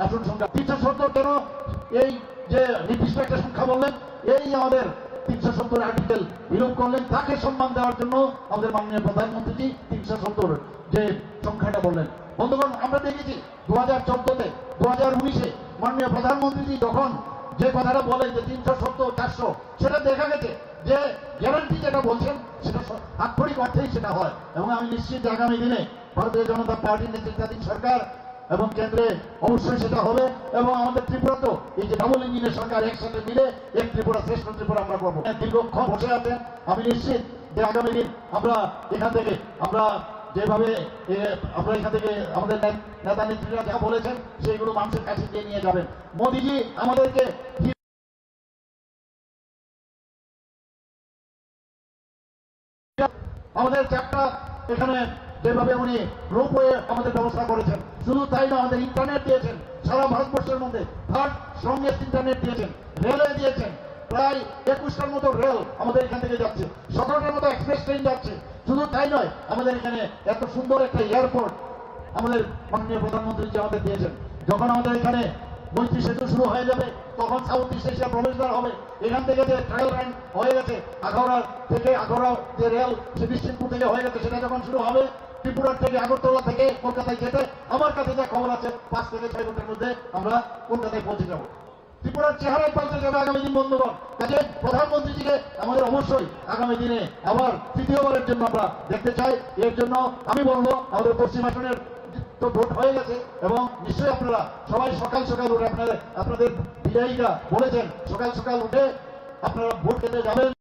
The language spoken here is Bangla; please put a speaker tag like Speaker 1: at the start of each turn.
Speaker 1: আসন সংখ্যা 370 কেন এই যে নির্দিষ্ট একটা সংখ্যা বললেন, এই আমাদের 370 আর্টিকেল বিলোপ করলেন, তাকে সম্মান দেওয়ার জন্য আমাদের মাননীয় প্রধানমন্ত্রী 370 যে সংখ্যাটা বললেন। বন্ধুগণ, আমরা দেখেছি 2014-তে 2019-এ মাননীয় প্রধানমন্ত্রী যখন যে কথাটা বলেন যে 370 400, সেটা দেখা গেছে যে গ্যারান্টি যেটা বলছেন সেটা আক্ষরিক অর্থেই সেটা হয়। এবং আমি নিশ্চিত যে আগামী দিনে ভারতীয় জনতা পার্টির নেতৃত্বাধীন সরকার এবং কেন্দ্রে অবশ্যই সেটা হবে। এবং আমাদের ত্রিপুরা তো এই যে ডাবল ইঞ্জিনের সরকার একসাথে মিলে এক ত্রিপুরা শ্রেষ্ঠ ত্রিপুরা আমরা করবো। দীর্ঘক্ষণ বসে আছেন, আমি নিশ্চিত যে আগামী দিন আমরা এখান থেকে যেভাবে আমরা এখান থেকে আমাদের নেতা নেত্রীরা যা বলেছেন সেইগুলো মানুষের কাছে দিয়ে নিয়ে যাবেন। মোদিজি আমাদেরকে আমাদের চারটা এখানে যেভাবে উনি রোপওয়ে আমাদের ব্যবস্থা করেছেন, শুধু তাই না আমাদের ইন্টারনেট দিয়েছেন, সারা ভারতবর্ষের মধ্যে থার্ড স্ট্রংগেস্ট ইন্টারনেট দিয়েছেন, রেলওয়ে দিয়েছেন, প্রায় 21টার মতো রেল আমাদের এখান থেকে যাচ্ছে, 17টার মতো এক্সপ্রেস ট্রেন যাচ্ছে। শুধু তাই নয়, আমাদের এখানে এত সুন্দর একটা এয়ারপোর্ট আমাদের মাননীয় প্রধানমন্ত্রী যে আমাদের দিয়েছেন। যখন আমাদের এখানে মৈত্রী সেতু শুরু হয়ে যাবে তখন সাউথ ইস্ট এশিয়া প্রবেশদ্বার হবে। এখান থেকে যে ট্রায়াল রান হয়ে গেছে আখাউড়া থেকে, আখাউড়া যে রেল সে বিষ্ণুপুর থেকে হয়ে গেছে, সেটা যখন শুরু হবে ত্রিপুরার থেকে আগরতলা থেকে কলকাতায় যেতে আমার কাছে যা খবর আছে 5 থেকে 6 ঘন্টার মধ্যে আমরা কলকাতায় পৌঁছে যাব। ত্রিপুরার চেহারায় পাল্টে যাবে আগামী দিন। বন্ধুগণ, কাজে প্রধানমন্ত্রীজিকে আমাদের অবশ্যই আগামী দিনে আবার তৃতীয়বারের জন্য আমরা দেখতে চাই। এর জন্য আমি বলবো আমাদের পশ্চিম আসনের তো ভোট হয়ে গেছে এবং নিশ্চয়ই আপনারা সবাই সকাল সকাল উঠে আপনাদের বিদায়ীরা বলেছেন সকাল সকাল উঠে আপনারা ভোট কেন্দ্রে যাবেন।